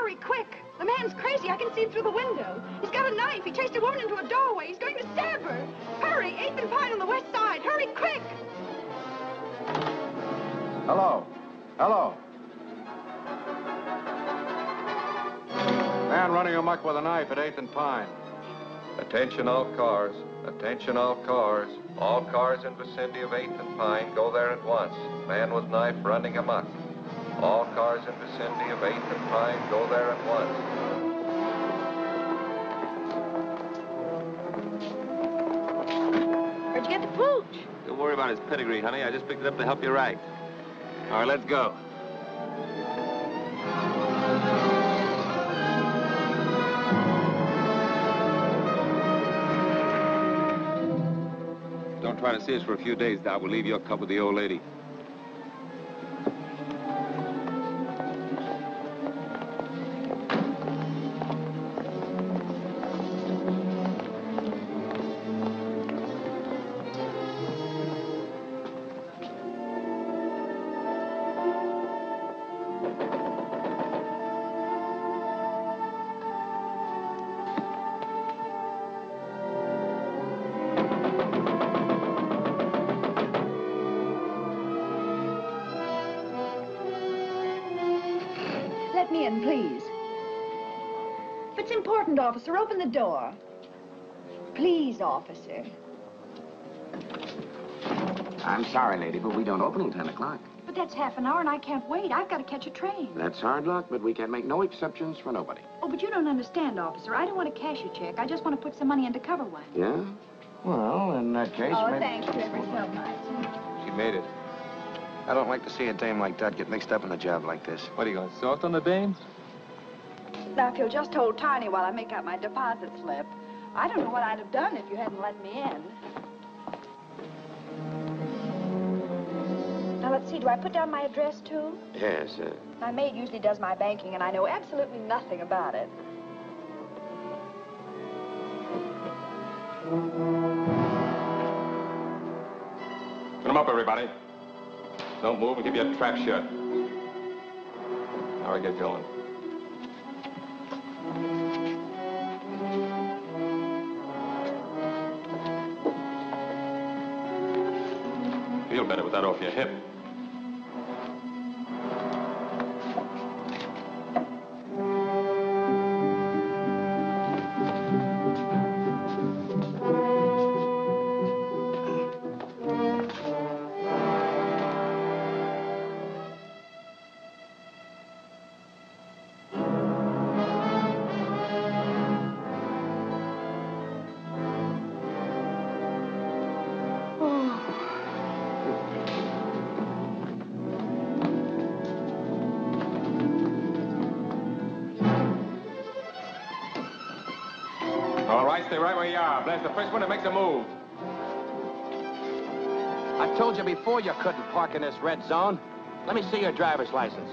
Hurry, quick! The man's crazy. I can see him through the window. He's got a knife. He chased a woman into a doorway. He's going to stab her. Hurry! 8th and Pine on the west side. Hurry, quick! Hello. Hello. Man running amok with a knife at 8th and Pine. Attention all cars. Attention all cars. All cars in vicinity of 8th and Pine, go there at once. Man with knife running amok. All cars in vicinity of 8th and Pine, go there at once. Where'd you get the pooch? Don't worry about his pedigree, honey. I just picked it up to help you right. All right, let's go. Don't try to see us for a few days, Doc. We'll leave your cub with the old lady. Let me in, please. If it's important, officer, open the door. Please, officer. I'm sorry, lady, but we don't open till 10 o'clock. But that's half an hour and I can't wait. I've got to catch a train. That's hard luck, but we can make no exceptions for nobody. Oh, but you don't understand, officer. I don't want to cash a check. I just want to put some money in to cover one. Yeah? Well, in that case, Oh, maybe... thanks you ever so much. She made it. I don't like to see a dame like that get mixed up in a job like this. What, are you going to soft on the dame? Now, if you'll just hold Tiny while I make out my deposit slip. I don't know what I'd have done if you hadn't let me in. Now, let's see. Do I put down my address, too? Yes, My maid usually does my banking, and I know absolutely nothing about it. Put 'em up, everybody. Don't move and keep your trap shut. All right, get going. Feel better with that off your hip. All right, stay right where you are. Blast the first one that makes a move. I told you before you couldn't park in this red zone. Let me see your driver's license.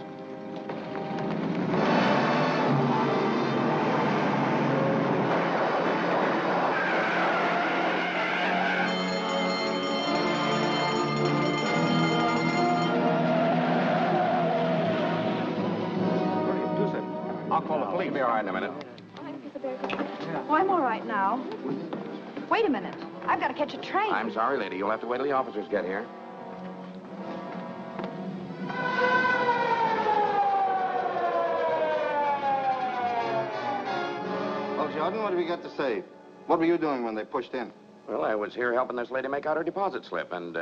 I'll call the police. Be all right in a minute. Oh, I'm all right now. Wait a minute. I've got to catch a train. I'm sorry, lady. You'll have to wait till the officers get here. Well, Jordan, what have you got to say? What were you doing when they pushed in? Well, I was here helping this lady make out her deposit slip and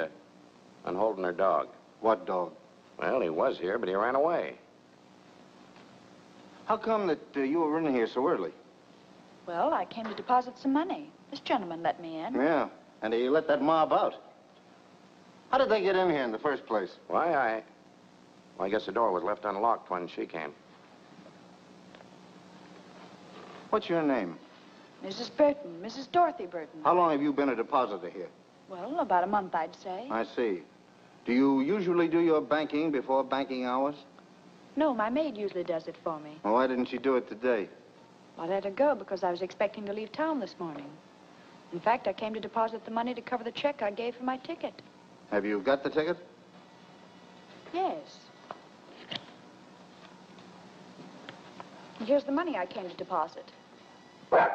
holding her dog. What dog? Well, he was here, but he ran away. How come that you were in here so early? Well, I came to deposit some money. This gentleman let me in. Yeah, and you let that mob out. How did they get in here in the first place? Why, I guess the door was left unlocked when she came. What's your name? Mrs. Burton, Mrs. Dorothy Burton. How long have you been a depositor here? Well, about a month, I'd say. I see. Do you usually do your banking before banking hours? No, my maid usually does it for me. Well, why didn't she do it today? I let her go because I was expecting to leave town this morning. In fact, I came to deposit the money to cover the check I gave for my ticket. Have you got the ticket? Yes. Here's the money I came to deposit. Well,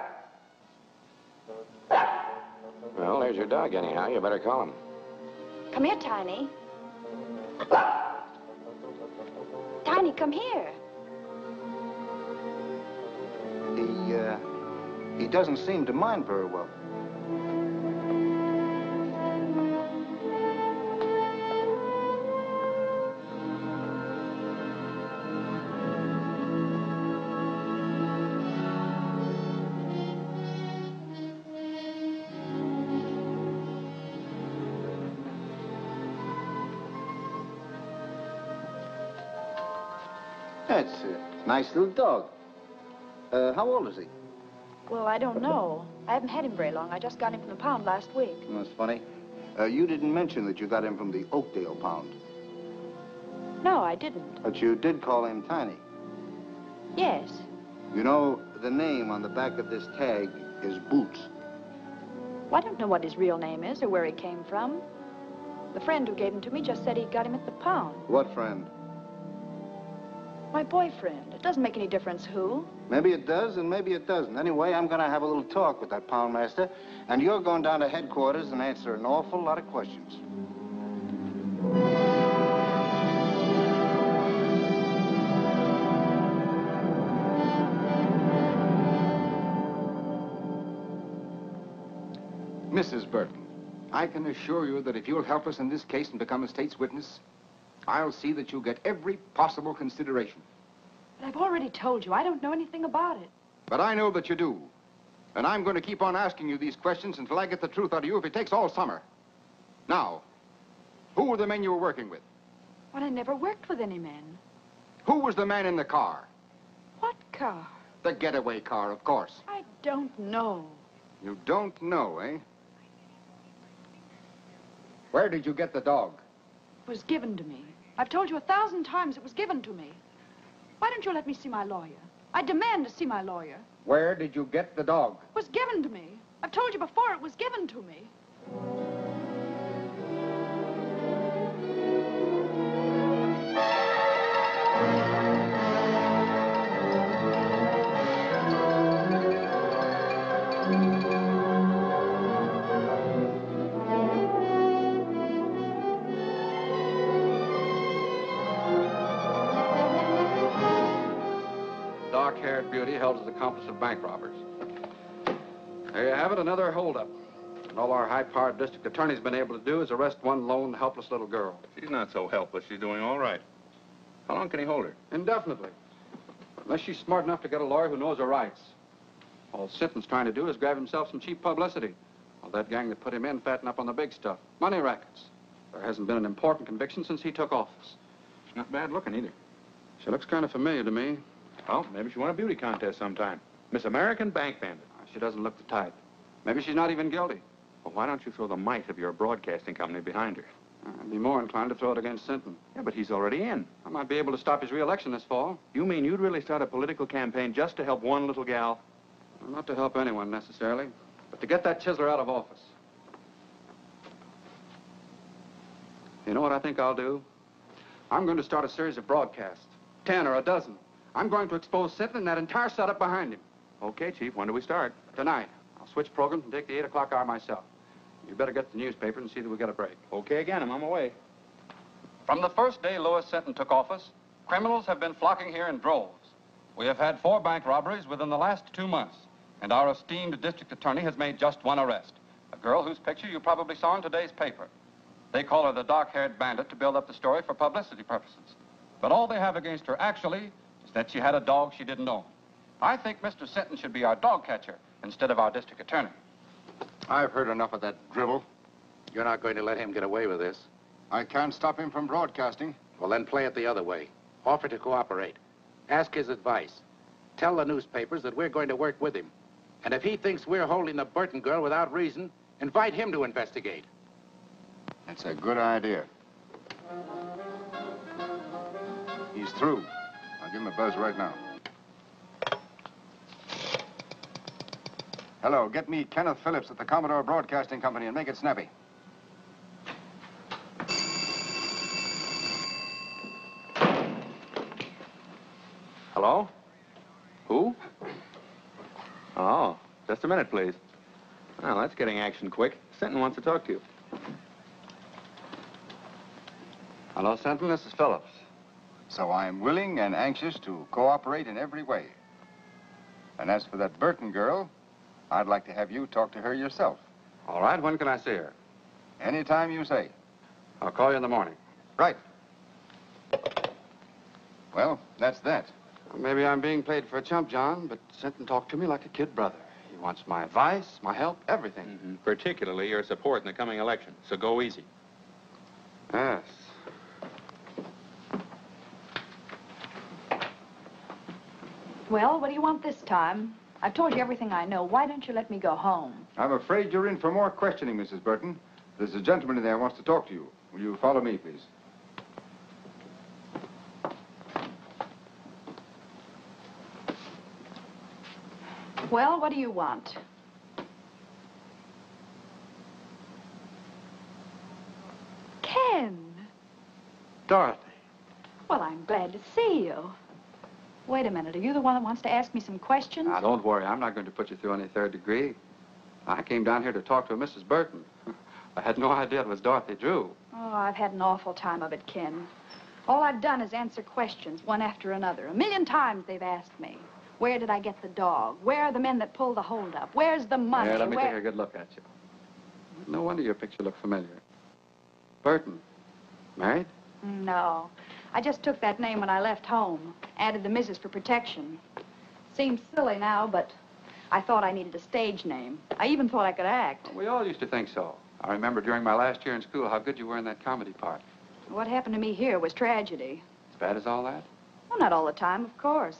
there's your dog anyhow. You better call him. Come here, Tiny. Tiny, come here. He doesn't seem to mind very well. That's a nice little dog. How old is he? Well, I don't know. I haven't had him very long. I just got him from the pound last week. That's funny. You didn't mention that you got him from the Oakdale pound. No, I didn't. But you did call him Tiny. Yes. You know, the name on the back of this tag is Boots. Well, I don't know what his real name is or where he came from. The friend who gave him to me just said he got him at the pound. What friend? My boyfriend. It doesn't make any difference who. Maybe it does and maybe it doesn't. Anyway, I'm going to have a little talk with that poundmaster, and you're going down to headquarters and answer an awful lot of questions. Mrs. Burton, I can assure you that if you'll help us in this case and become a state's witness, I'll see that you get every possible consideration. But I've already told you, I don't know anything about it. But I know that you do. And I'm going to keep on asking you these questions until I get the truth out of you if it takes all summer. Now, who were the men you were working with? Well, I never worked with any men. Who was the man in the car? What car? The getaway car, of course. I don't know. You don't know, eh? Where did you get the dog? It was given to me. I've told you 1,000 times it was given to me. Why don't you let me see my lawyer? I demand to see my lawyer. Where did you get the dog? It was given to me. I've told you before it was given to me. Dark-haired beauty held as accomplice of bank robbers. There you have it, another holdup. And all our high-powered district attorney's been able to do is arrest one lone, helpless little girl. She's not so helpless. She's doing all right. How long can he hold her? Indefinitely. Unless she's smart enough to get a lawyer who knows her rights. All Sinton's trying to do is grab himself some cheap publicity. Well, that gang that put him in fatten up on the big stuff. Money rackets. There hasn't been an important conviction since he took office. She's not bad looking either. She looks kind of familiar to me. Well, maybe she won a beauty contest sometime. Miss American Bank Bandit. She doesn't look the type. Maybe she's not even guilty. Well, why don't you throw the might of your broadcasting company behind her? I'd be more inclined to throw it against Sinton. Yeah, but he's already in. I might be able to stop his re-election this fall. You mean you'd really start a political campaign just to help one little gal? Well, not to help anyone, necessarily, but to get that chiseler out of office. You know what I think I'll do? I'm going to start a series of broadcasts. 10 or a dozen. I'm going to expose Sinton and that entire setup behind him. Okay, Chief. When do we start? Tonight. I'll switch programs and take the 8 o'clock hour myself. You better get the newspaper and see that we get a break. Okay again. I'm on my way. From the first day Lewis Sinton took office, criminals have been flocking here in droves. We have had 4 bank robberies within the last 2 months, and our esteemed district attorney has made just one arrest, a girl whose picture you probably saw in today's paper. They call her the dark-haired bandit to build up the story for publicity purposes. But all they have against her, actually, is that she had a dog she didn't own. I think Mr. Sinton should be our dog catcher instead of our district attorney. I've heard enough of that drivel. You're not going to let him get away with this. I can't stop him from broadcasting. Well, then play it the other way. Offer to cooperate. Ask his advice. Tell the newspapers that we're going to work with him. And if he thinks we're holding the Burton girl without reason, invite him to investigate. That's a good idea. He's through. I'll give him a buzz right now. Hello, get me Kenneth Phillips at the Commodore Broadcasting Company and make it snappy. Hello? Who? Oh, just a minute, please. Well, that's getting action quick. Sinton wants to talk to you. Hello, Senton. This is Phillips. So I'm willing and anxious to cooperate in every way. And as for that Burton girl, I'd like to have you talk to her yourself. All right, when can I see her? Anytime you say. I'll call you in the morning. Right. Well, that's that. Well, maybe I'm being played for a chump, John, but Senton talked to me like a kid brother. He wants my advice, my help, everything. Mm-hmm. Particularly your support in the coming election. So go easy. Yes. Well, what do you want this time? I've told you everything I know. Why don't you let me go home? I'm afraid you're in for more questioning, Mrs. Burton. There's a gentleman in there who wants to talk to you. Will you follow me, please? Well, what do you want? Ken. Dorothy. Well, I'm glad to see you. Wait a minute. Are you the one that wants to ask me some questions? Now, don't worry. I'm not going to put you through any third degree. I came down here to talk to a Mrs. Burton. I had no idea it was Dorothy Drew. Oh, I've had an awful time of it, Ken. All I've done is answer questions, one after another. 1,000,000 times they've asked me. Where did I get the dog? Where are the men that pulled the holdup? Where's the money? Here, let me take a good look at you. No wonder your picture looked familiar. Burton. Married? No. I just took that name when I left home. Added the Mrs. for protection. Seems silly now, but I thought I needed a stage name. I even thought I could act. We all used to think so. I remember during my last year in school how good you were in that comedy part. What happened to me here was tragedy. As bad as all that? Well, not all the time, of course.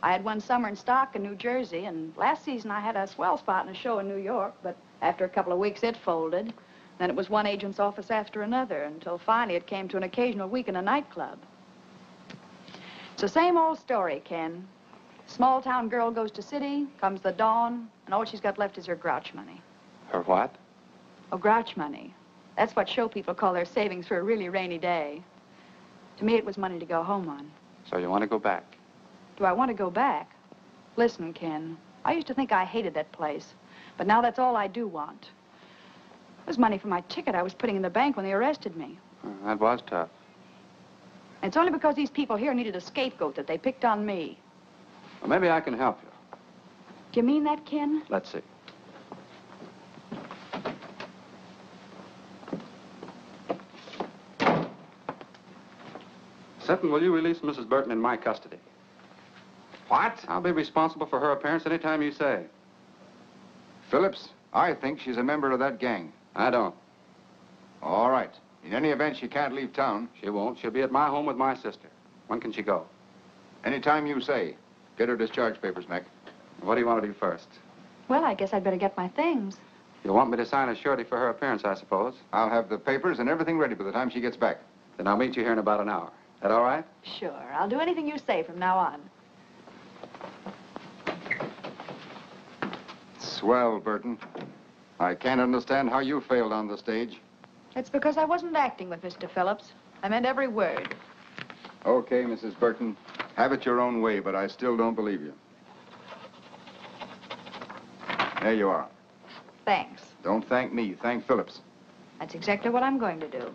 I had one summer in stock in New Jersey, and last season I had a swell spot in a show in New York, but after a couple of weeks it folded. Then it was one agent's office after another, until finally it came to an occasional week in a nightclub. It's the same old story, Ken. Small town girl goes to city, comes the dawn, and all she's got left is her grouch money. Her what? Oh, grouch money. That's what show people call their savings for a really rainy day. To me, it was money to go home on. So you want to go back? Do I want to go back? Listen, Ken, I used to think I hated that place, but now that's all I do want. It was money for my ticket I was putting in the bank when they arrested me. That was tough. And it's only because these people here needed a scapegoat that they picked on me. Well, maybe I can help you. Do you mean that, Ken? Let's see. Senton, will you release Mrs. Burton in my custody? What? I'll be responsible for her appearance any time you say. Phillips, I think she's a member of that gang. I don't. All right. In any event, she can't leave town. She won't. She'll be at my home with my sister. When can she go? Anytime you say. Get her discharge papers, Mac. What do you want to do first? Well, I guess I'd better get my things. You want me to sign a surety for her appearance, I suppose? I'll have the papers and everything ready by the time she gets back. Then I'll meet you here in about an hour. That all right? Sure. I'll do anything you say from now on. Swell, Burton. I can't understand how you failed on the stage. It's because I wasn't acting with Mr. Phillips. I meant every word. Okay, Mrs. Burton. Have it your own way, but I still don't believe you. There you are. Thanks. Don't thank me. Thank Phillips. That's exactly what I'm going to do.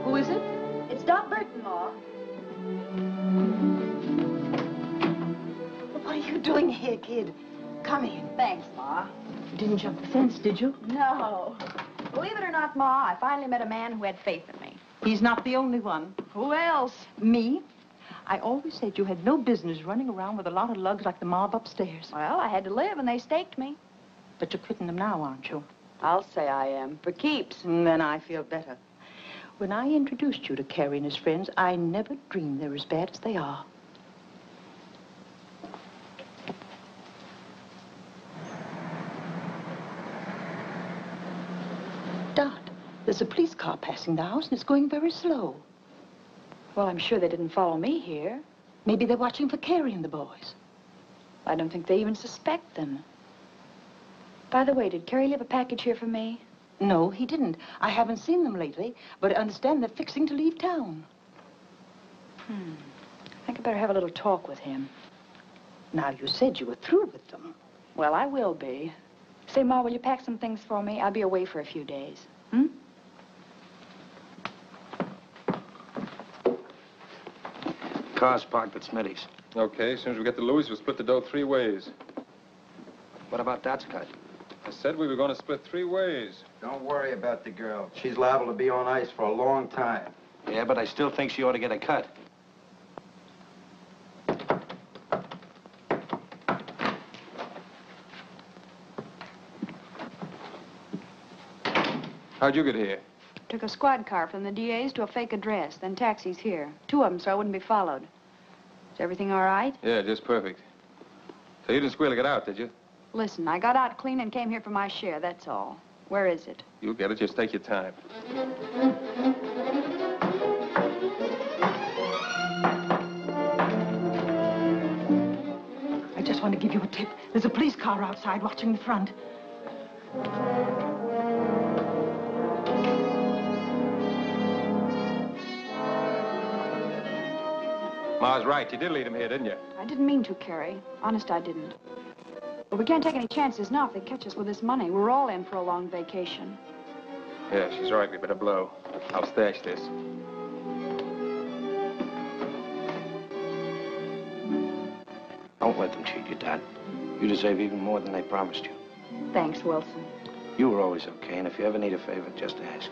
Who is it? It's Doc Burton, Ma. What are you doing here, kid? Come in. Thanks, Ma. You didn't jump the fence, did you? No. Believe it or not, Ma, I finally met a man who had faith in me. He's not the only one. Who else? Me? I always said you had no business running around with a lot of lugs like the mob upstairs. Well, I had to live, and they staked me. But you're quitting them now, aren't you? I'll say I am. For keeps. Then I feel better. When I introduced you to Carrie and his friends, I never dreamed they're as bad as they are. Dot, there's a police car passing the house, and it's going very slow. Well, I'm sure they didn't follow me here. Maybe they're watching for Carrie and the boys. I don't think they even suspect them. By the way, did Carrie leave a package here for me? No, he didn't. I haven't seen them lately, but I understand they're fixing to leave town. I think I better have a little talk with him. Now, you said you were through with them. Well, I will be. Say, Ma, will you pack some things for me? I'll be away for a few days. Car's parked at Smitty's. Okay, as soon as we get to Louis, we'll split the dough 3 ways. What about Dot's cut? I said we were going to split 3 ways. Don't worry about the girl. She's liable to be on ice for a long time. Yeah, but I still think she ought to get a cut. How'd you get here? Took a squad car from the DA's to a fake address, then taxis here. 2 of them, so I wouldn't be followed. Is everything all right? Yeah, just perfect. So you didn't squeal to get out, did you? Listen, I got out clean and came here for my share, that's all. Where is it? You'll get it. Just take your time. I just want to give you a tip. There's a police car outside watching the front. Ma's right. You did lead him here, didn't you? I didn't mean to, Carrie. Honest, I didn't. But we can't take any chances now if they catch us with this money. We're all in for a long vacation. Yeah, she's right. We better blow. I'll stash this. Don't let them cheat you, Dot. You deserve even more than they promised you. Thanks, Wilson. You were always okay, and if you ever need a favor, just ask.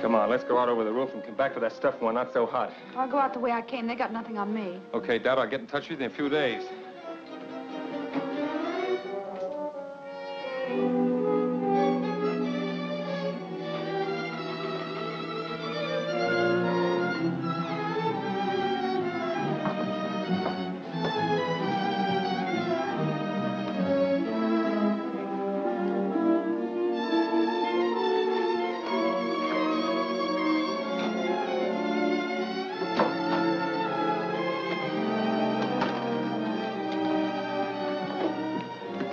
Come on, let's go out over the roof and come back to that stuff when we're not so hot. I'll go out the way I came. They got nothing on me. Okay, Dad, I'll get in touch with you in a few days.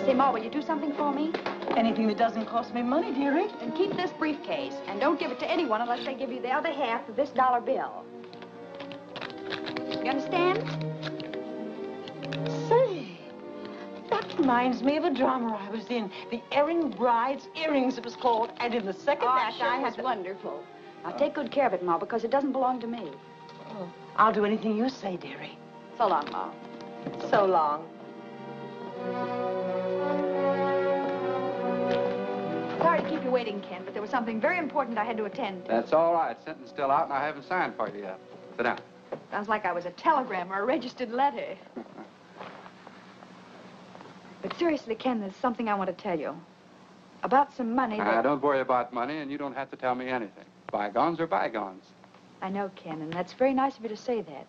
Say, Ma, will you do something for me? Anything that doesn't cost me money, dearie. Then keep this briefcase, and don't give it to anyone unless they give you the other half of this dollar bill. You understand? Say, that reminds me of a drama I was in. The Erring Bride's Earrings, it was called. And in the second act, I had wonderful. Now, take good care of it, Ma, because it doesn't belong to me. Oh, I'll do anything you say, dearie. So long, Ma. So long. Sorry to keep you waiting, Ken, but there was something very important I had to attend to. That's all right. Sentence still out, and I haven't signed for you yet. Sit down. Sounds like I was a telegram or a registered letter. But seriously, Ken, there's something I want to tell you. About some money that... Don't worry about money, and you don't have to tell me anything. Bygones are bygones. I know, Ken, and that's very nice of you to say that.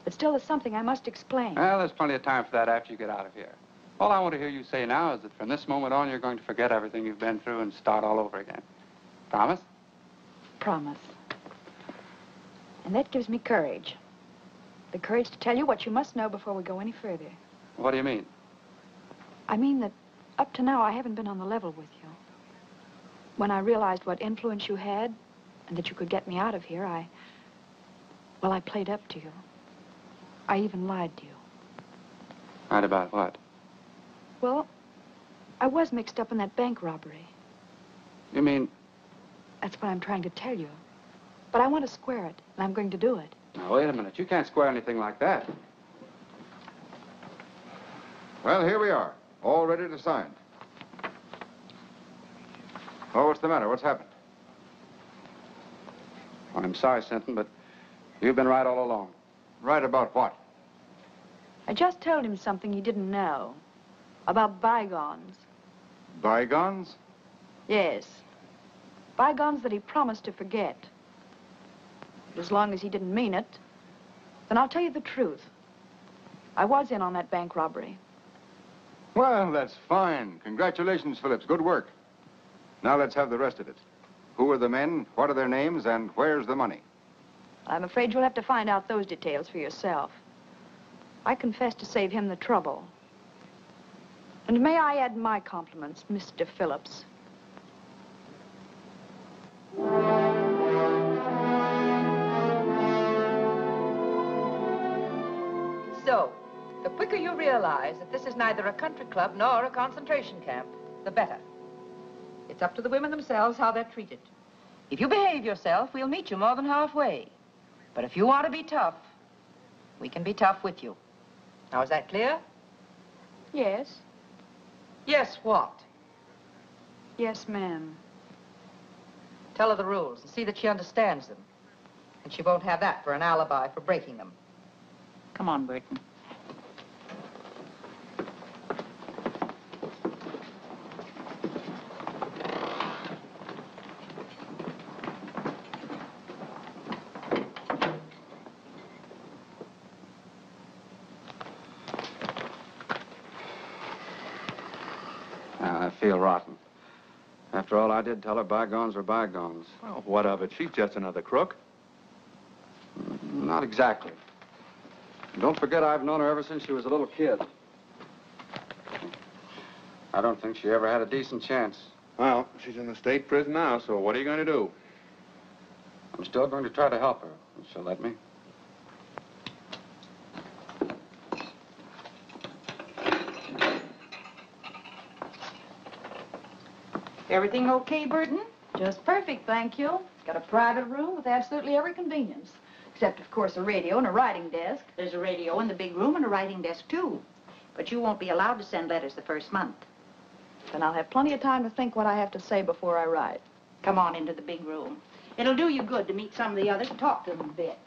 But still, there's something I must explain. Well, there's plenty of time for that after you get out of here. All I want to hear you say now is that from this moment on, you're going to forget everything you've been through and start all over again. Promise? Promise. And that gives me courage. The courage to tell you what you must know before we go any further. What do you mean? I mean that up to now, I haven't been on the level with you. When I realized what influence you had and that you could get me out of here, I played up to you. I even lied to you. Lied about what? Well, I was mixed up in that bank robbery. You mean... That's what I'm trying to tell you. But I want to square it, and I'm going to do it. Now, wait a minute. You can't square anything like that. Well, here we are, all ready to sign. Oh, what's the matter? What's happened? I'm sorry, Sinton, but you've been right all along. Right about what? I just told him something he didn't know. About bygones. Bygones? Yes. Bygones that he promised to forget. But as long as he didn't mean it, then I'll tell you the truth. I was in on that bank robbery. Well, that's fine. Congratulations, Phillips. Good work. Now let's have the rest of it. Who are the men? What are their names? And where's the money? I'm afraid you'll have to find out those details for yourself. I confess to save him the trouble. And may I add my compliments, Mr. Phillips. So, the quicker you realize that this is neither a country club nor a concentration camp, the better. It's up to the women themselves how they're treated. If you behave yourself, we'll meet you more than halfway. But if you want to be tough, we can be tough with you. Now, is that clear? Yes. Yes, what? Yes, ma'am. Tell her the rules and see that she understands them. And she won't have that for an alibi for breaking them. Come on, Burton. I feel rotten. After all I did tell her, bygones are bygones. Well, what of it? She's just another crook. Not exactly. Don't forget I've known her ever since she was a little kid. I don't think she ever had a decent chance. Well, she's in the state prison now, so what are you going to do? I'm still going to try to help her, if she'll let me. Everything okay, Burton? Just perfect, thank you. Got a private room with absolutely every convenience. Except, of course, a radio and a writing desk. There's a radio in the big room and a writing desk, too. But you won't be allowed to send letters the first month. Then I'll have plenty of time to think what I have to say before I write. Come on into the big room. It'll do you good to meet some of the others and talk to them a bit.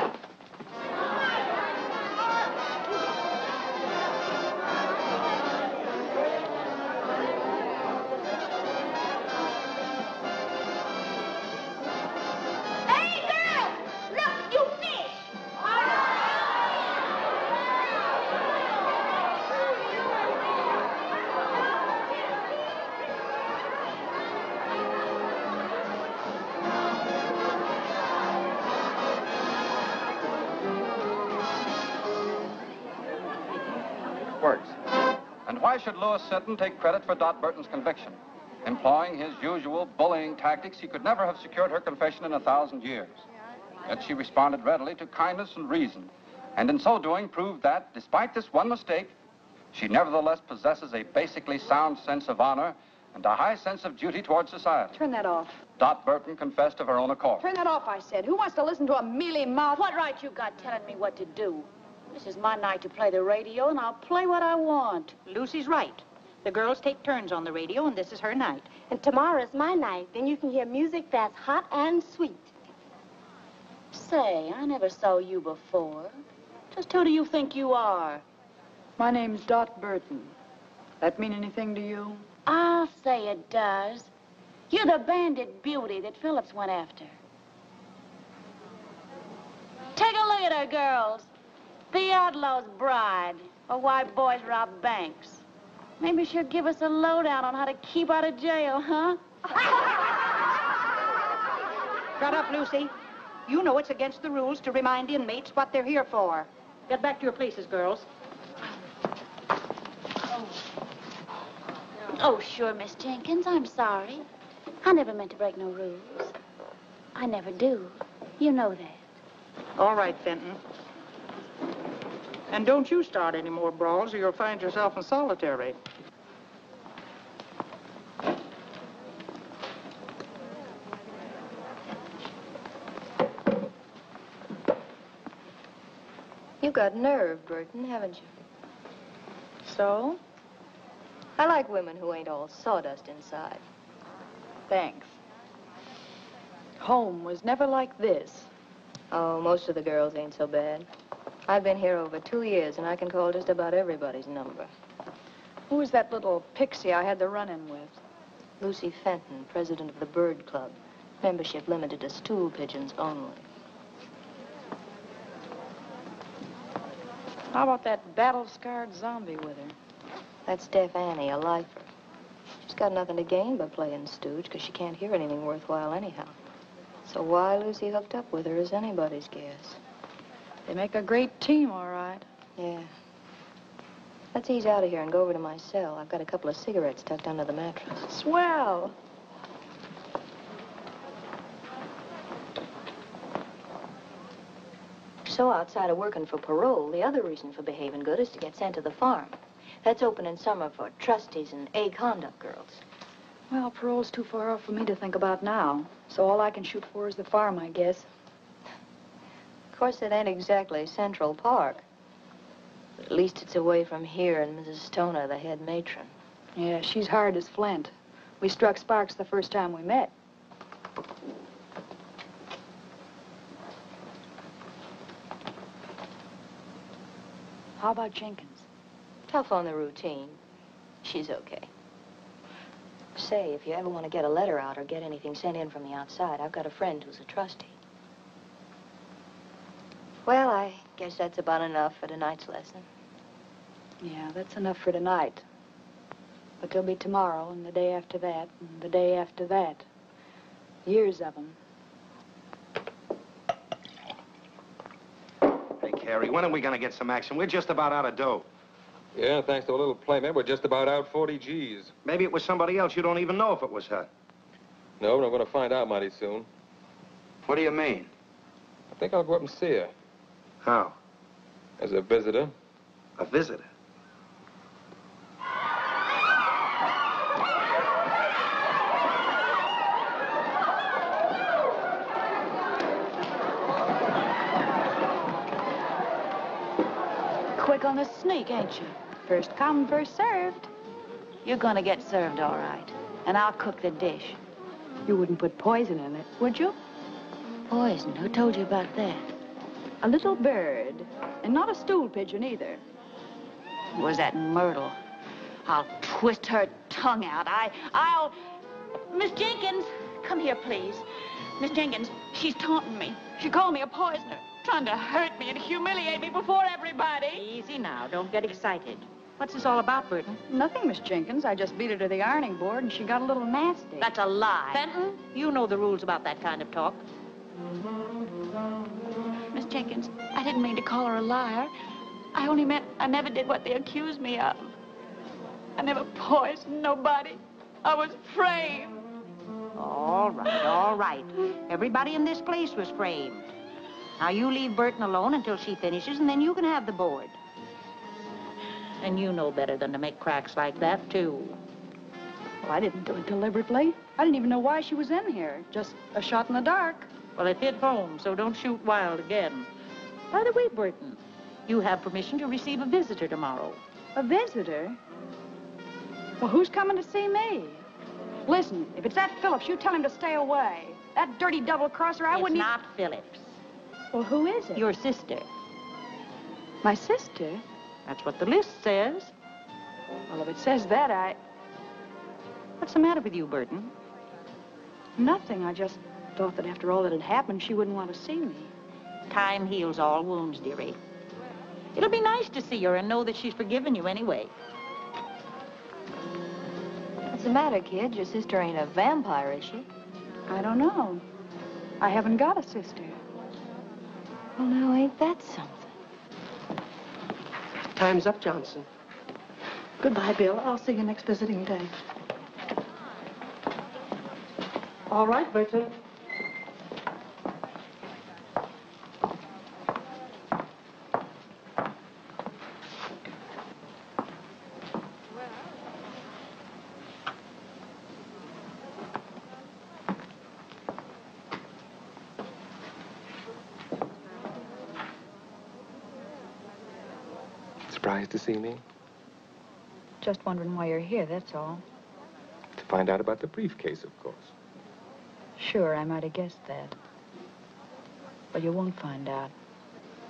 Works. And why should Louis Sinton take credit for Dot Burton's conviction? Employing his usual bullying tactics, he could never have secured her confession in 1,000 years. Yet she responded readily to kindness and reason, and in so doing proved that, despite this one mistake, she nevertheless possesses a basically sound sense of honor and a high sense of duty towards society. Turn that off. Dot Burton confessed of her own accord. Turn that off, I said. Who wants to listen to a mealy-mouthed... What right you got telling me what to do? This is my night to play the radio, and I'll play what I want. Lucy's right. The girls take turns on the radio, and this is her night. And tomorrow's my night. Then you can hear music that's hot and sweet. Say, I never saw you before. Just who do you think you are? My name's Dot Burton. That mean anything to you? I'll say it does. You're the bandit beauty that Phillips went after. Take a look at her, girls. The outlaw's bride, or why boys rob banks. Maybe she'll give us a lowdown on how to keep out of jail, huh? Shut up, Lucy. You know it's against the rules to remind inmates what they're here for. Get back to your places, girls. Oh, sure, Miss Jenkins, I'm sorry. I never meant to break no rules. I never do. You know that. All right, Fenton. And don't you start any more brawls or you'll find yourself in solitary. You got nerve, Burton, haven't you? So? I like women who ain't all sawdust inside. Thanks. Home was never like this. Oh, most of the girls ain't so bad. I've been here over 2 years, and I can call just about everybody's number. Who was that little pixie I had the run-in with? Lucy Fenton, president of the Bird Club. Membership limited to stool pigeons only. How about that battle-scarred zombie with her? That's Deaf Annie, a lifer. She's got nothing to gain by playing stooge, because she can't hear anything worthwhile anyhow. So why Lucy hooked up with her is anybody's guess. They make a great team, all right. Yeah. Let's ease out of here and go over to my cell. I've got a couple of cigarettes tucked under the mattress. Swell. So outside of working for parole, the other reason for behaving good is to get sent to the farm. That's open in summer for trustees and A conduct girls. Well, parole's too far off for me to think about now. So all I can shoot for is the farm, I guess. Of course, it ain't exactly Central Park. But at least it's away from here and Mrs. Stoner, the head matron. Yeah, she's hard as flint. We struck sparks the first time we met. How about Jenkins? Tough on the routine. She's okay. Say, if you ever want to get a letter out or get anything sent in from the outside, I've got a friend who's a trustee. Well, I guess that's about enough for tonight's lesson. Yeah, that's enough for tonight. But there'll be tomorrow, and the day after that, and the day after that. Years of them. Hey, Carrie, when are we going to get some action? We're just about out of dough. Yeah, thanks to a little playmate, we're just about out 40 G's. Maybe it was somebody else. You don't even know if it was her. No, but I'm going to find out mighty soon. What do you mean? I think I'll go up and see her. How? As a visitor. A visitor? Quick on the sneak, ain't you? First come, first served. You're gonna get served all right. And I'll cook the dish. You wouldn't put poison in it, would you? Poison? Who told you about that? A little bird. And not a stool pigeon, either. Was that Myrtle? I'll twist her tongue out. I'll... Miss Jenkins, come here, please. Miss Jenkins, she's taunting me. She called me a poisoner, trying to hurt me and humiliate me before everybody. Easy now. Don't get excited. What's this all about, Burton? Nothing, Miss Jenkins. I just beat her to the ironing board, and she got a little nasty. That's a lie. Fenton, you know the rules about that kind of talk. Miss Jenkins, I didn't mean to call her a liar. I only meant I never did what they accused me of. I never poisoned nobody. I was framed. All right, all right. Everybody in this place was framed. Now, you leave Burton alone until she finishes, and then you can have the board. And you know better than to make cracks like that, too. Well, I didn't do it deliberately. I didn't even know why she was in here. Just a shot in the dark. Well, it hit home, so don't shoot wild again. By the way, Burton, you have permission to receive a visitor tomorrow. A visitor? Well, who's coming to see me? Listen, if it's that Phillips, you tell him to stay away. That dirty double-crosser, I wouldn't... It's not Phillips. Well, who is it? Your sister. My sister? That's what the list says. Well, if it says that, I... What's the matter with you, Burton? Nothing. I just thought that after all that had happened, she wouldn't want to see me. Time heals all wounds, dearie. It'll be nice to see her and know that she's forgiven you anyway. What's the matter, kid? Your sister ain't a vampire, is she? I don't know. I haven't got a sister. Well, now, ain't that something? Time's up, Johnson. Goodbye, Bill. I'll see you next visiting day. All right, Burton. Surprised to see me? Just wondering why you're here, that's all. To find out about the briefcase, of course. Sure, I might have guessed that. But you won't find out.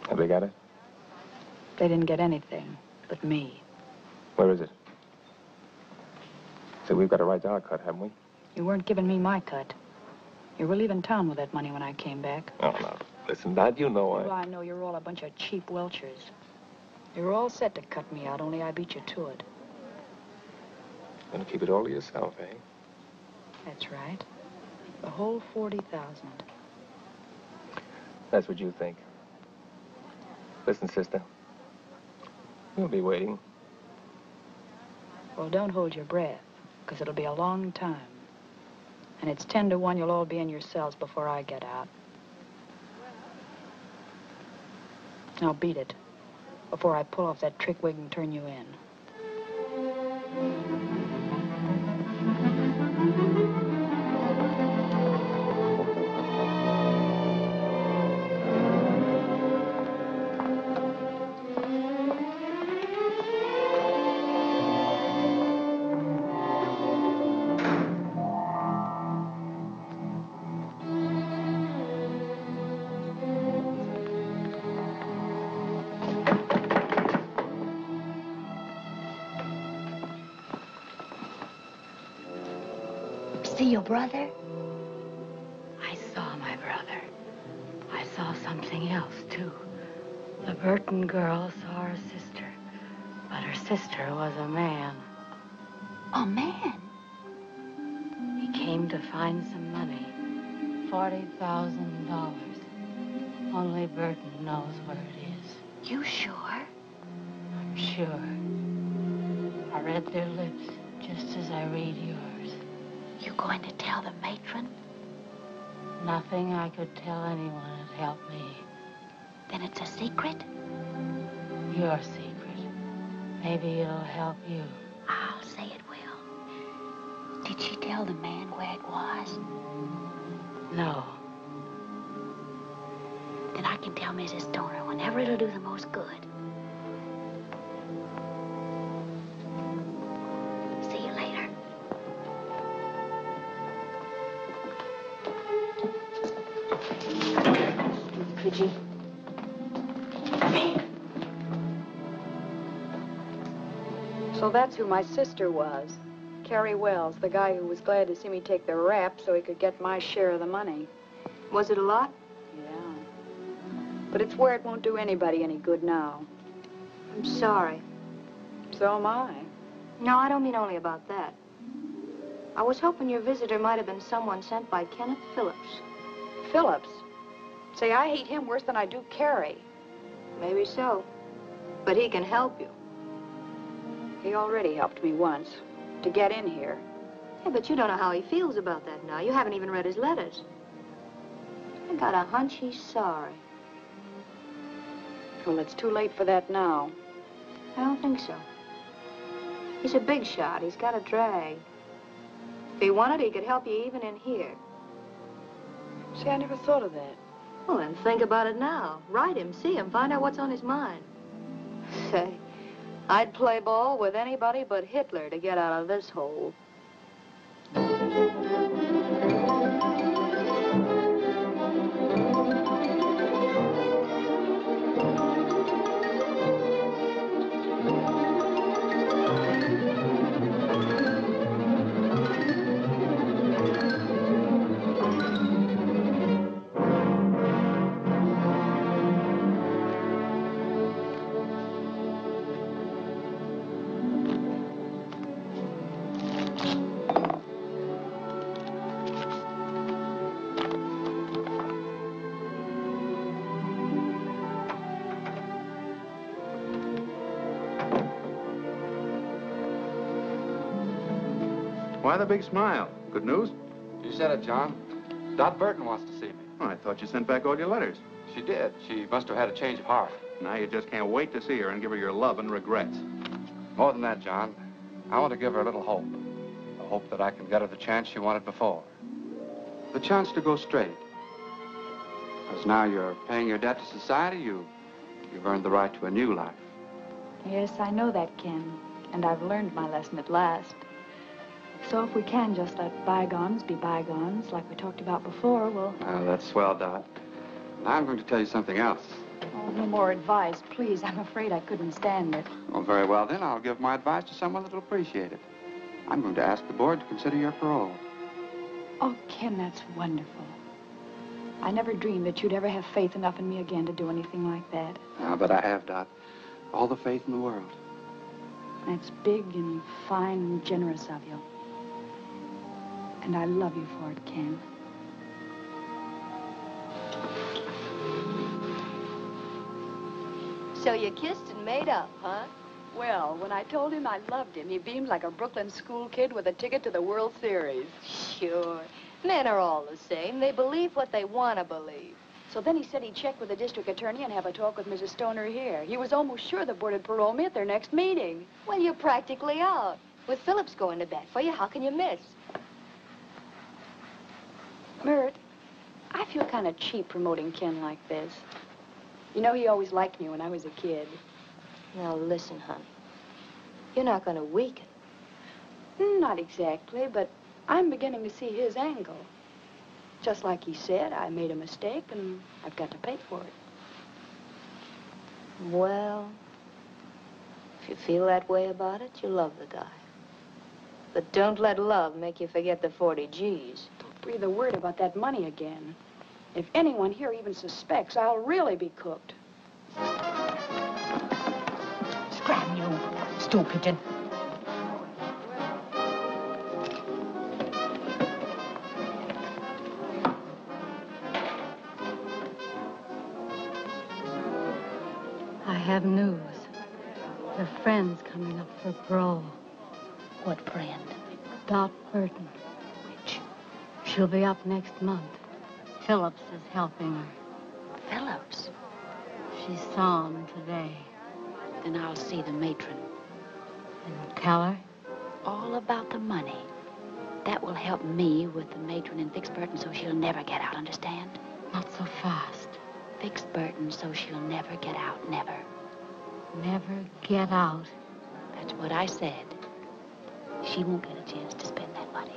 Have they got it? They didn't get anything but me. Where is it? So we've got a right to our cut, haven't we? You weren't giving me my cut. You were leaving town with that money when I came back. Oh, no. Listen, Dad, you know Well, I know you're all a bunch of cheap welchers. You were all set to cut me out, only I beat you to it. Gonna keep it all to yourself, eh? That's right. The whole 40,000. That's what you think. Listen, sister. We'll be waiting. Well, don't hold your breath, because it'll be a long time. And it's 10 to 1 you'll all be in your cells before I get out. Now beat it, before I pull off that trick wig and turn you in. See your brother? I saw my brother. I saw something else, too. The Burton girl saw her sister, but her sister was a man. A man? He came to find some money. $40,000. Only Burton knows where it is. You sure? I'm sure. I read their lips just as I read yours. You going to tell the matron? Nothing I could tell anyone would help me. Then it's a secret? Your secret. Maybe it'll help you. I'll say it will. Did she tell the man where it was? No. Then I can tell Mrs. Stoner whenever it'll do the most good. See you later. Pidgey. So that's who my sister was. Carrie Wells, the guy who was glad to see me take the rap so he could get my share of the money. Was it a lot? Yeah. But it's where it won't do anybody any good now. I'm sorry. So am I. No, I don't mean only about that. I was hoping your visitor might have been someone sent by Kenneth Phillips. Phillips? Say, I hate him worse than I do Carrie. Maybe so. But he can help you. He already helped me once. To get in here. Yeah, but you don't know how he feels about that now. You haven't even read his letters. I got a hunch he's sorry. Well, it's too late for that now. I don't think so. He's a big shot. He's got a drag. If he wanted, he could help you even in here. See, I never thought of that. Well, then think about it now. Write him, see him, find out what's on his mind. Say, I'd play ball with anybody but Hitler to get out of this hole. Why the big smile? Good news? You said it, John. Dot Burton wants to see me. Oh, I thought you sent back all your letters. She did. She must have had a change of heart. Now you just can't wait to see her and give her your love and regrets. More than that, John. I want to give her a little hope. A hope that I can get her the chance she wanted before. The chance to go straight. Because now you're paying your debt to society, you've earned the right to a new life. Yes, I know that, Ken. And I've learned my lesson at last. So if we can just let bygones be bygones, like we talked about before, we'll... Oh, that's swell, Dot. Now I'm going to tell you something else. Oh, no more advice, please. I'm afraid I couldn't stand it. Well, very well, then. I'll give my advice to someone that'll appreciate it. I'm going to ask the board to consider your parole. Oh, Ken, that's wonderful. I never dreamed that you'd ever have faith enough in me again to do anything like that. But I have, Dot. All the faith in the world. That's big and fine and generous of you. And I love you for it, Ken. So you kissed and made up, huh? Well, when I told him I loved him, he beamed like a Brooklyn school kid with a ticket to the World Series. Sure. Men are all the same. They believe what they want to believe. So then he said he'd check with the district attorney and have a talk with Mrs. Stoner here. He was almost sure the board would parole me at their next meeting. Well, you're practically out. With Phillips going to bat for you, how can you miss? Mert, I feel kind of cheap promoting Ken like this. You know, he always liked me when I was a kid. Now, listen, honey. You're not going to weaken. Not exactly, but I'm beginning to see his angle. Just like he said, I made a mistake, and I've got to pay for it. Well, if you feel that way about it, you love the guy. But don't let love make you forget the 40 G's. Don't breathe a word about that money again. If anyone here even suspects, I'll really be cooked. Scram, you stool pigeon. I have news. Her friend's coming up for parole. What friend? Dot Burton. Which? She'll be up next month. Phillips is helping her. Phillips? She saw him today. Then I'll see the matron. And tell her? All about the money. That will help me with the matron and fix Burton so she'll never get out, understand? Not so fast. Fix Burton so she'll never get out, never. Never get out. That's what I said. She won't get a chance to spend that money.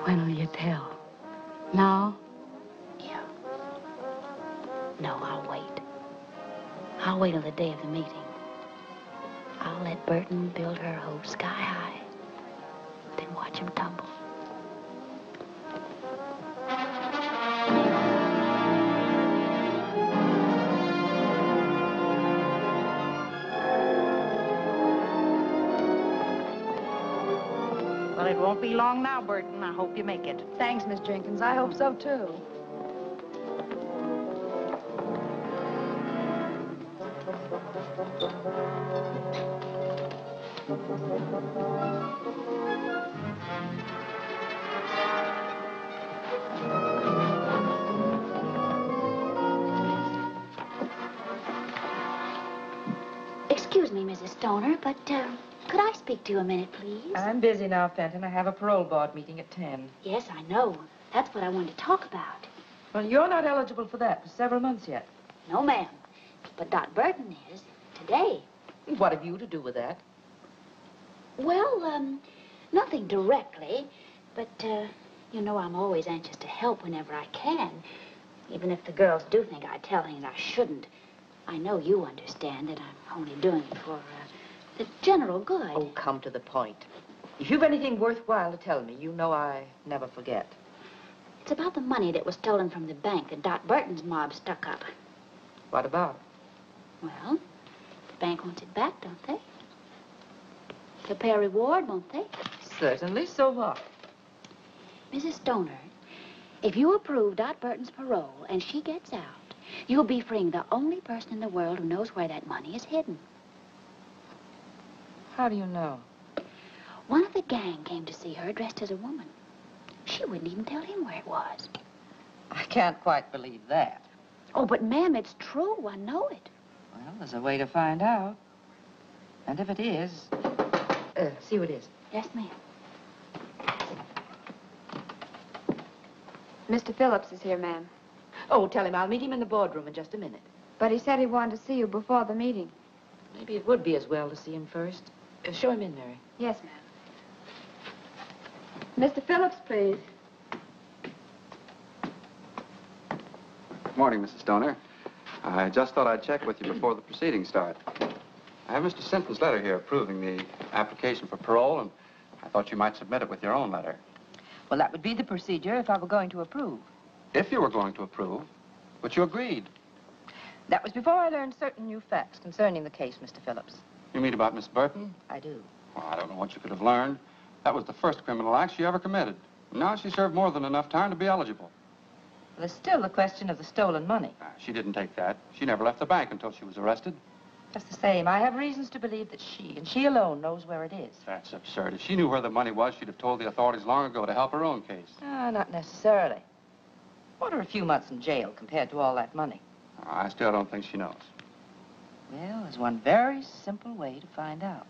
When will you tell? Now? Yeah. No, I'll wait. I'll wait till the day of the meeting. I'll let Burton build her hope sky high, then watch him tumble. Well, it won't be long now, Burton. I hope you make it. Thanks, Miss Jenkins. I hope so, too. Excuse me, Mrs. Stoner, but, could I speak to you a minute, please? I'm busy now, Fenton. I have a parole board meeting at 10. Yes, I know. That's what I wanted to talk about. Well, you're not eligible for that for several months yet. No, ma'am. But Dot Burton is. Today. What have you to do with that? Well, nothing directly. But, you know, I'm always anxious to help whenever I can. Even if the girls do think I tell and I shouldn't. I know you understand that I'm only doing it for, the general good. Oh, come to the point. If you've anything worthwhile to tell me, you know I never forget. It's about the money that was stolen from the bank that Dot Burton's mob stuck up. What about it? Well, the bank wants it back, don't they? They'll pay a reward, won't they? Certainly. So what? Mrs. Stoner, if you approve Dot Burton's parole and she gets out, you'll be freeing the only person in the world who knows where that money is hidden. How do you know? One of the gang came to see her dressed as a woman. She wouldn't even tell him where it was. I can't quite believe that. Oh, but ma'am, it's true. I know it. Well, there's a way to find out. And if it is, see who it is. Yes, ma'am. Mr. Phillips is here, ma'am. Oh, tell him I'll meet him in the boardroom in just a minute. But he said he wanted to see you before the meeting. Maybe it would be as well to see him first. Show him in, Mary. Yes, ma'am. Mr. Phillips, please. Good morning, Mrs. Stoner. I just thought I'd check with you before the proceedings start. I have Mr. Simpson's letter here approving the application for parole, and I thought you might submit it with your own letter. Well, that would be the procedure if I were going to approve. If you were going to approve, but you agreed. That was before I learned certain new facts concerning the case, Mr. Phillips. You mean about Miss Burton? I do. Well, I don't know what you could have learned. That was the first criminal act she ever committed. Now she served more than enough time to be eligible. There's still the question of the stolen money. She didn't take that. She never left the bank until she was arrested. Just the same, I have reasons to believe that she, and she alone, knows where it is. That's absurd. If she knew where the money was, she'd have told the authorities long ago to help her own case. Not necessarily. What are a few months in jail compared to all that money? I still don't think she knows. Well, there's one very simple way to find out.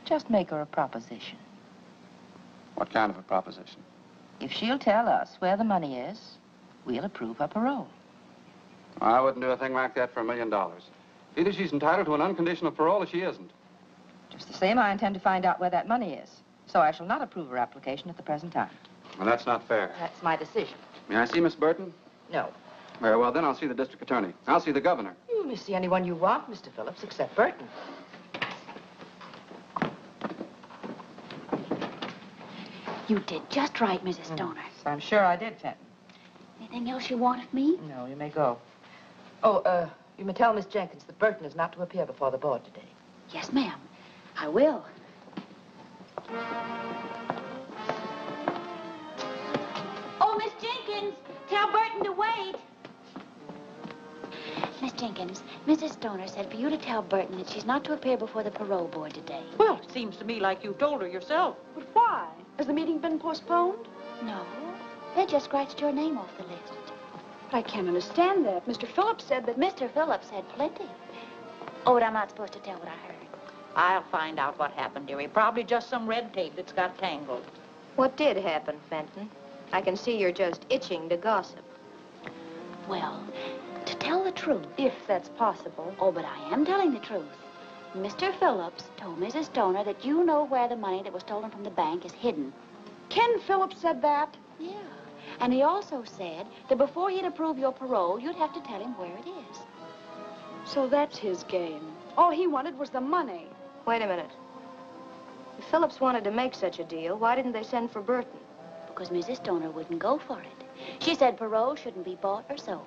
Just make her a proposition. What kind of a proposition? If she'll tell us where the money is, we'll approve her parole. I wouldn't do a thing like that for $1 million. Either she's entitled to an unconditional parole or she isn't. Just the same, I intend to find out where that money is. So I shall not approve her application at the present time. Well, that's not fair. That's my decision. May I see Miss Burton? No. Very well, then I'll see the district attorney. I'll see the governor. You may see anyone you want, Mr. Phillips, except Burton. You did just right, Mrs. Stoner. I'm sure I did, Fenton. Anything else you want of me? No, you may go. Oh, you may tell Miss Jenkins that Burton is not to appear before the board today. Yes, ma'am. I will. Oh, Miss Jenkins, tell Burton to wait. Miss Jenkins, Mrs. Stoner said for you to tell Burton that she's not to appear before the parole board today. Well, it seems to me like you told her yourself. But why? Has the meeting been postponed? No. They just scratched your name off the list. But I can't understand that. Mr. Phillips said that... Mr. Phillips said plenty. Oh, but I'm not supposed to tell what I heard. I'll find out what happened, dearie. Probably just some red tape that's got tangled. What did happen, Fenton? I can see you're just itching to gossip. Well, to tell the truth... If that's possible. Oh, but I am telling the truth. Mr. Phillips told Mrs. Stoner that you know where the money that was stolen from the bank is hidden. Ken Phillips said that? Yeah. And he also said that before he'd approve your parole, you'd have to tell him where it is. So that's his game. All he wanted was the money. Wait a minute. If Phillips wanted to make such a deal, why didn't they send for Burton? Because Mrs. Stoner wouldn't go for it. She said parole shouldn't be bought or sold,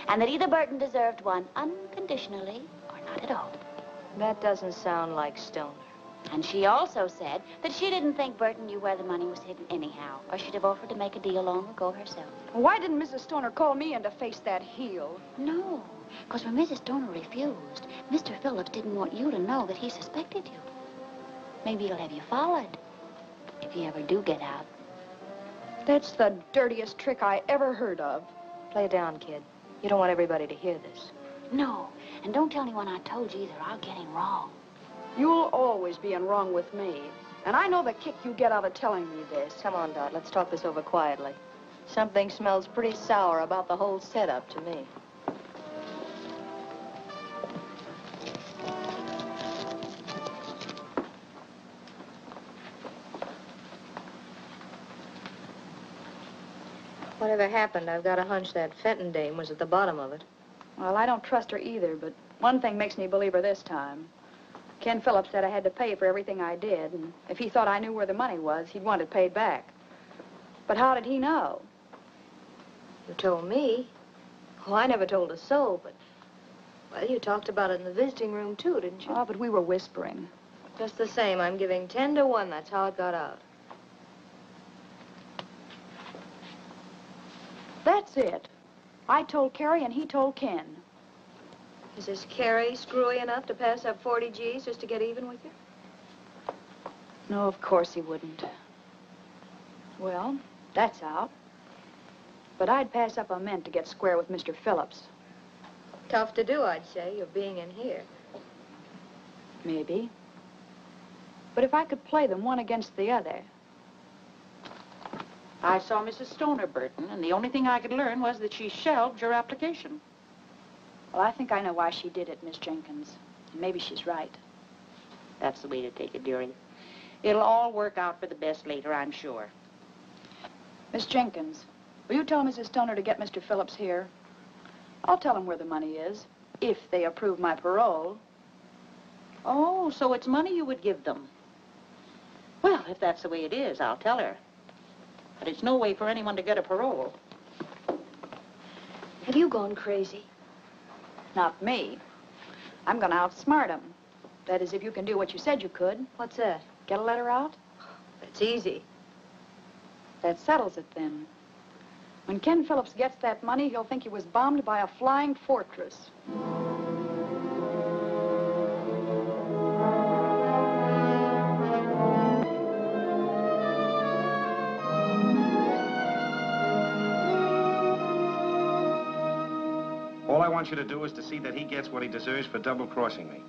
and that either Burton deserved one unconditionally or not at all. That doesn't sound like Stoner. And she also said that she didn't think Burton knew where the money was hidden anyhow, or she'd have offered to make a deal long ago herself. Why didn't Mrs. Stoner call me in to face that heel? No, because when Mrs. Stoner refused, Mr. Phillips didn't want you to know that he suspected you. Maybe he'll have you followed, if you ever do get out. That's the dirtiest trick I ever heard of. Play down, kid. You don't want everybody to hear this. No, and don't tell anyone I told you either. I'll get him wrong. You'll always be in wrong with me. And I know the kick you get out of telling me this. Come on, Dot. Let's talk this over quietly. Something smells pretty sour about the whole setup to me. Whatever happened, I've got a hunch that Fenton dame was at the bottom of it. Well, I don't trust her either, but one thing makes me believe her this time. Ken Phillips said I had to pay for everything I did, and if he thought I knew where the money was, he'd want it paid back. But how did he know? You told me. Oh, I never told a soul, but... Well, you talked about it in the visiting room, too, didn't you? Oh, but we were whispering. Just the same, I'm giving 10 to 1. That's how it got out. That's it. I told Carrie and he told Ken. Is this Carrie screwy enough to pass up 40 G's just to get even with you? No, of course he wouldn't. Well, that's out. But I'd pass up a mint to get square with Mr. Phillips. Tough to do, I'd say, you're being in here. Maybe. But if I could play them one against the other... I saw Mrs. Stoner, Burton, and the only thing I could learn was that she shelved your application. Well, I think I know why she did it, Miss Jenkins. Maybe she's right. That's the way to take it, dearie. It'll all work out for the best later, I'm sure. Miss Jenkins, will you tell Mrs. Stoner to get Mr. Phillips here? I'll tell him where the money is, if they approve my parole. Oh, so it's money you would give them. Well, if that's the way it is, I'll tell her. But it's no way for anyone to get a parole. Have you gone crazy? Not me. I'm going to outsmart him. That is, if you can do what you said you could. What's that? Get a letter out? It's easy. That settles it, then. When Ken Phillips gets that money, he'll think he was bombed by a flying fortress. All I want you to do is to see that he gets what he deserves for double-crossing me.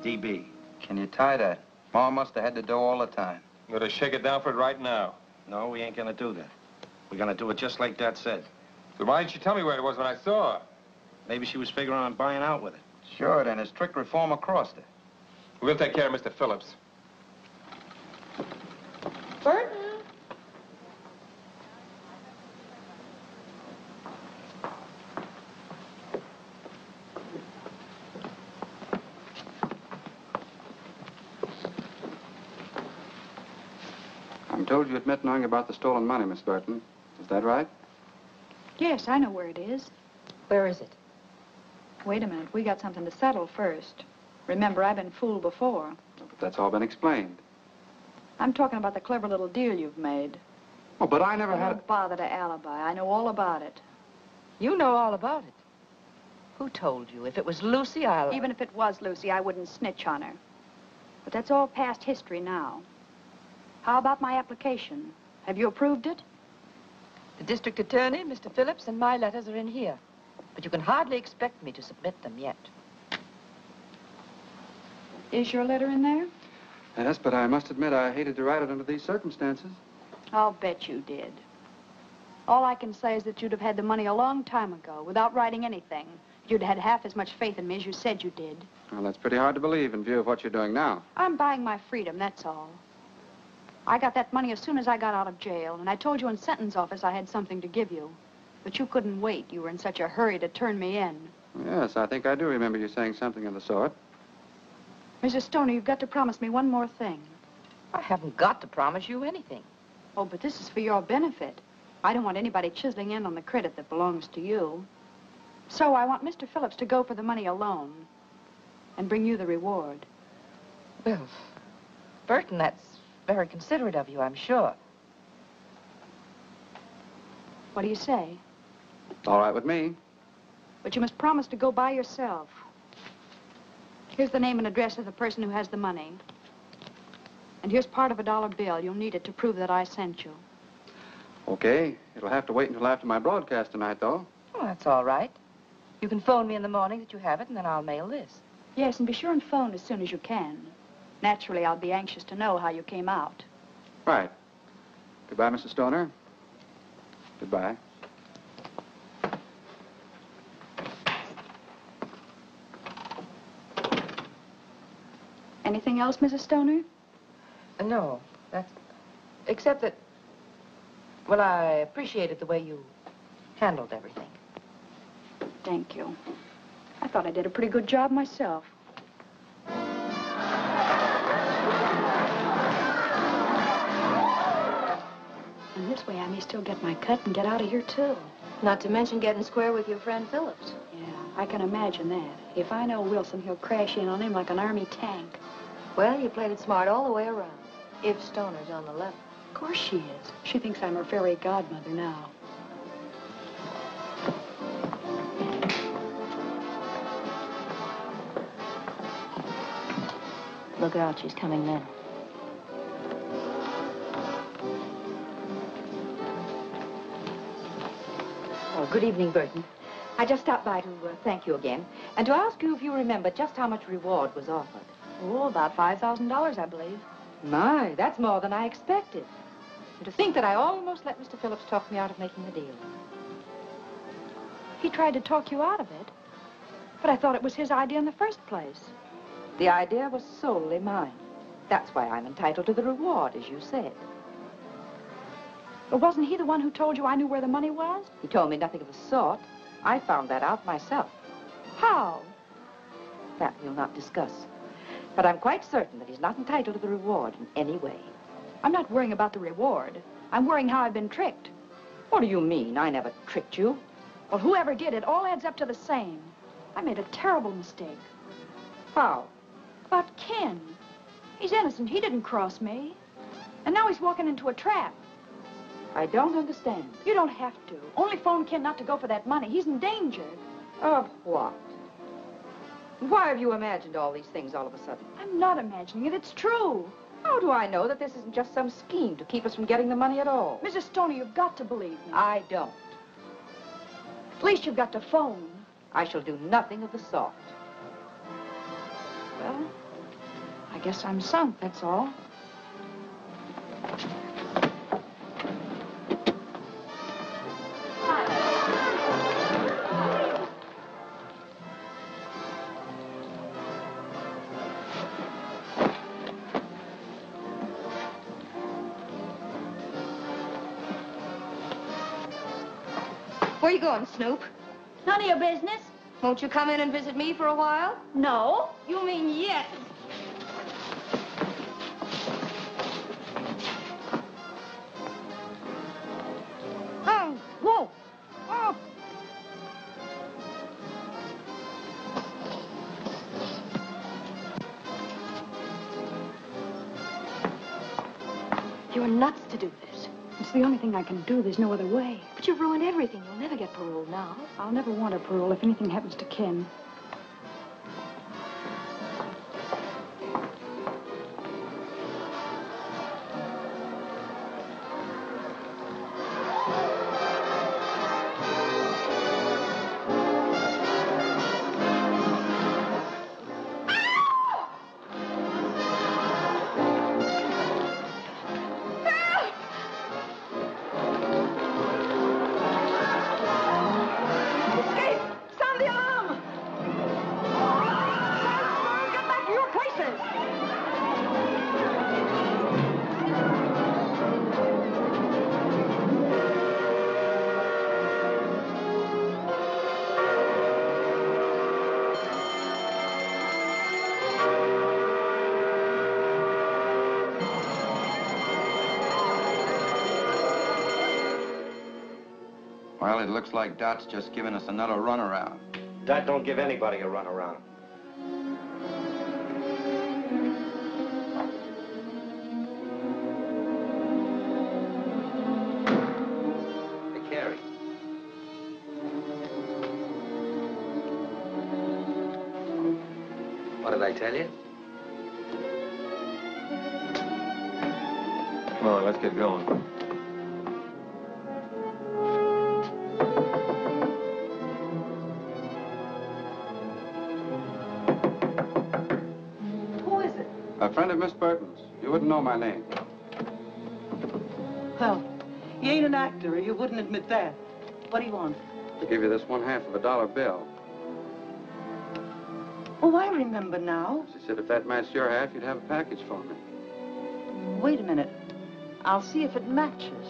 DB. Can you tie that? Ma must have had the dough all the time. You gotta shake it down for it right now. No, we ain't gonna do that. We're gonna do it just like Dad said. So why didn't you tell me where it was when I saw her? Maybe she was figuring on buying out with it. Sure, then his strict reformer crossed her. We'll take care of Mr. Phillips. Burton? I'm told you admit knowing about the stolen money, Miss Burton. Is that right? Yes, I know where it is. Where is it? Wait a minute. We got something to settle first. Remember, I've been fooled before. But that's all been explained. I'm talking about the clever little deal you've made. Oh, but I never had... Don't bother to alibi. I know all about it. You know all about it. Who told you? If it was Lucy, I'll... Even if it was Lucy, I wouldn't snitch on her. But that's all past history now. How about my application? Have you approved it? The district attorney, Mr. Phillips, and my letters are in here. But you can hardly expect me to submit them yet. Is your letter in there? Yes, but I must admit I hated to write it under these circumstances. I'll bet you did. All I can say is that you'd have had the money a long time ago, without writing anything. You'd had half as much faith in me as you said you did. Well, that's pretty hard to believe in view of what you're doing now. I'm buying my freedom, that's all. I got that money as soon as I got out of jail, and I told you in sentence office I had something to give you. But you couldn't wait. You were in such a hurry to turn me in. Yes, I think I do remember you saying something of the sort. Mrs. Stoner, you've got to promise me one more thing. I haven't got to promise you anything. Oh, but this is for your benefit. I don't want anybody chiseling in on the credit that belongs to you. So I want Mr. Phillips to go for the money alone and bring you the reward. Well, Burton, that's very considerate of you, I'm sure. What do you say? All right with me. But you must promise to go by yourself. Here's the name and address of the person who has the money. And here's part of a $1 bill. You'll need it to prove that I sent you. Okay. It'll have to wait until after my broadcast tonight, though. Oh, that's all right. You can phone me in the morning that you have it, and then I'll mail this. Yes, and be sure and phone as soon as you can. Naturally, I'll be anxious to know how you came out. Right. Goodbye, Mrs. Stoner. Goodbye. Anything else, Mrs. Stoner? No, that's... Except that... Well, I appreciated the way you handled everything. Thank you. I thought I did a pretty good job myself. And this way I may still get my cut and get out of here, too. Not to mention getting square with your friend Phillips. Yeah, I can imagine that. If I know Wilson, he'll crash in on him like an army tank. Well, you played it smart all the way around. If Stoner's on the level. Of course she is. She thinks I'm her fairy godmother now. Look out, she's coming now. Oh, good evening, Burton. I just stopped by to thank you again, and to ask you if you remember just how much reward was offered. Oh, about $5,000, I believe. My, that's more than I expected. And to think that I almost let Mr. Phillips talk me out of making the deal. He tried to talk you out of it, but I thought it was his idea in the first place. The idea was solely mine. That's why I'm entitled to the reward, as you said. But wasn't he the one who told you I knew where the money was? He told me nothing of the sort. I found that out myself. How? That we'll not discuss. But I'm quite certain that he's not entitled to the reward in any way. I'm not worrying about the reward. I'm worrying how I've been tricked. What do you mean? I never tricked you. Well, whoever did it all adds up to the same. I made a terrible mistake. How? About Ken. He's innocent. He didn't cross me. And now he's walking into a trap. I don't understand. You don't have to. Only phone Ken not to go for that money. He's in danger. Of what? Why have you imagined all these things all of a sudden? I'm not imagining it. It's true. How do I know that this isn't just some scheme to keep us from getting the money at all? Mrs. Stoney, you've got to believe me. I don't. At least you've got to phone. I shall do nothing of the sort. Well, I guess I'm sunk, that's all. Where you going, Snoop? None of your business. Won't you come in and visit me for a while? No. You mean yes. Oh, whoa. Oh. You're nuts to do this. It's the only thing I can do. There's no other way. But you've ruined everything. You'll never get parole now. I'll never want a parole if anything happens to Ken. Well, it looks like Dot's just giving us another runaround. Dot don't give anybody a runaround. Hey, Carrie. What did I tell you? Come on, let's get going. A friend of Miss Burton's. You wouldn't know my name. Well, you ain't an actor, or you wouldn't admit that. What do you want? To give you this 1/2 of a dollar bill. Oh, I remember now. She said if that matched your half, you'd have a package for me. Wait a minute. I'll see if it matches.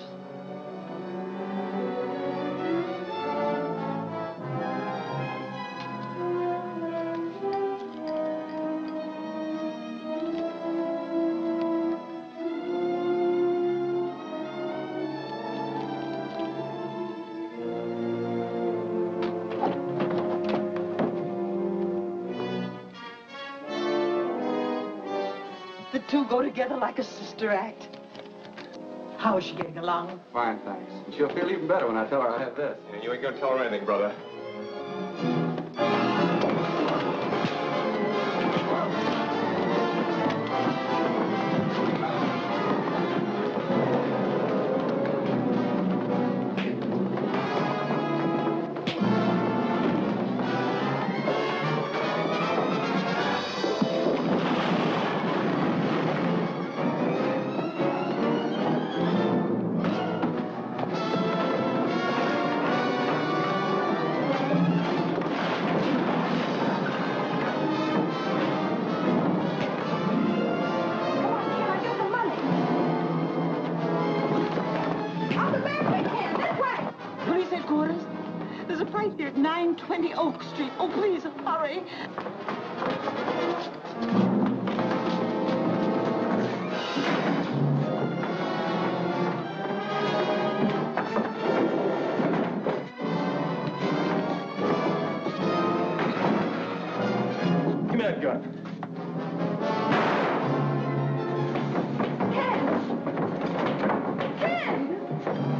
The two go together like a sister act. How is she getting along? Fine, thanks. And she'll feel even better when I tell her I have this. And you ain't gonna tell her anything, brother. Police headquarters? There's a fight here at 920 Oak Street. Oh, please, hurry. Give me that gun. Ken!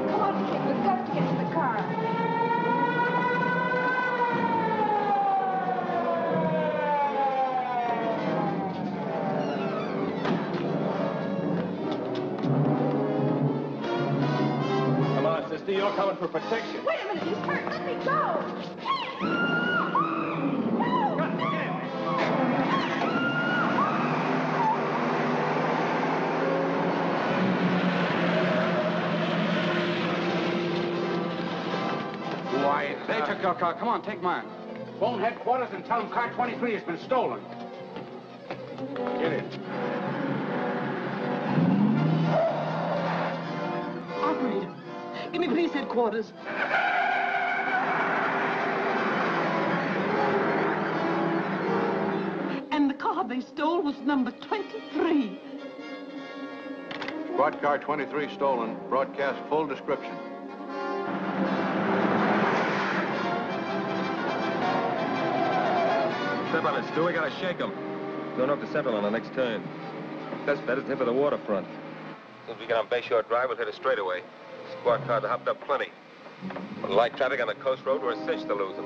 Come on, kid. We've got to get to the car. Come on, sister, you're coming for protection. Wait a minute. He's hurt. Let me go. Why, They took your car. Come on, take mine. Phone headquarters and tell them car 23 has been stolen. Get in. Operator, give me police headquarters. And the car they stole was number 23. Squad car 23 stolen. Broadcast full description. Step on it, Stu. We gotta shake him. Going up to Central on the next turn. Best bet is to hit for the waterfront. As soon as we get on Bayshore Drive, we'll hit it straight away. Squad cars are hopped up plenty. With light traffic on the coast road, we're a cinch to lose them.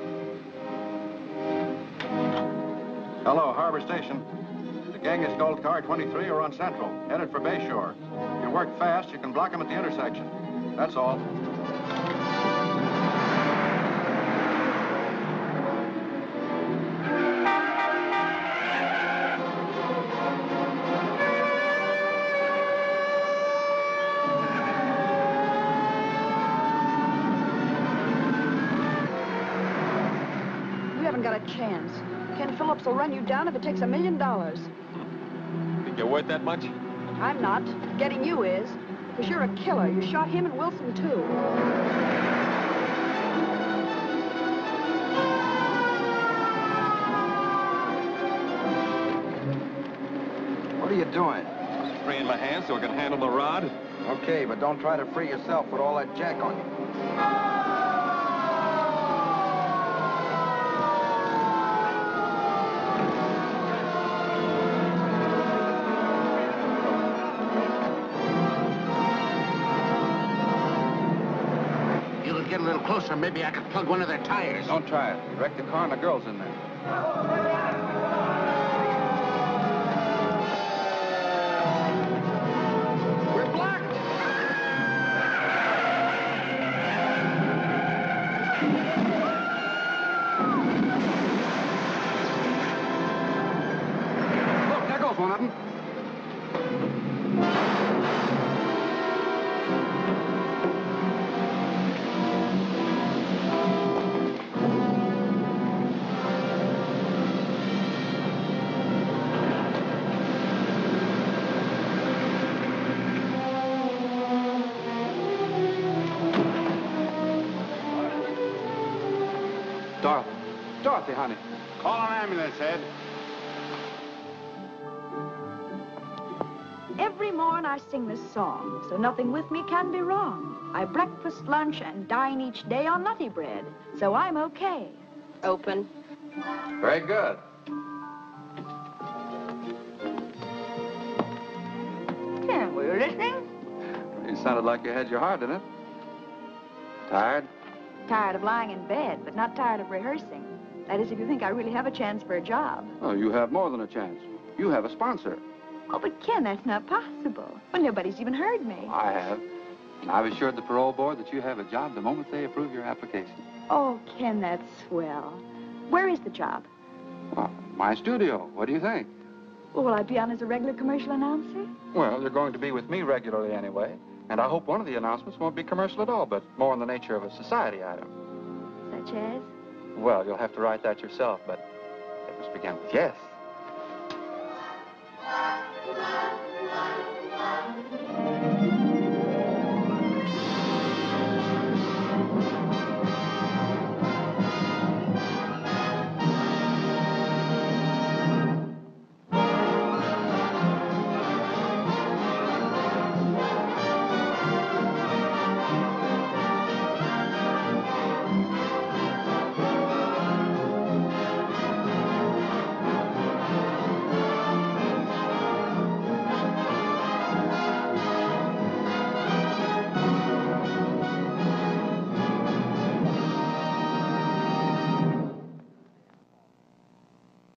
Hello, Harbor Station. The gang is stole car 23 are on Central, headed for Bayshore. If you work fast, you can block them at the intersection. That's all. You haven't got a chance. Ken Phillips will run you down if it takes $1 million. Think you're worth that much? I'm not. Getting you is. Because you're a killer. You shot him and Wilson, too. What are you doing? Just freeing my hands so I can handle the rod. Okay, but don't try to free yourself with all that jack on you. You'll get a little closer, maybe I could plug one of their tires. Don't try it. Wreck the car and the girl's in there. We're blocked! Look, there goes one of them. Dorothy. Dorothy, honey. Call an ambulance, Ed. Every morn I sing this song, so nothing with me can be wrong. I breakfast, lunch, and dine each day on nutty bread, so I'm okay. Open. Very good. Ken, were you listening? You sounded like you had your heart in it. Tired? Tired of lying in bed, but not tired of rehearsing. That is, if you think I really have a chance for a job. Oh, you have more than a chance. You have a sponsor. Oh, but Ken, that's not possible. Well, nobody's even heard me. I have. And I've assured the parole board that you have a job the moment they approve your application. Oh, Ken, that's swell. Where is the job? Well, my studio. What do you think? Well, will I be on as a regular commercial announcer? Well, you're going to be with me regularly anyway. And I hope one of the announcements won't be commercial at all, but more in the nature of a society item. Such as? Well, you'll have to write that yourself, but it must begin with yes.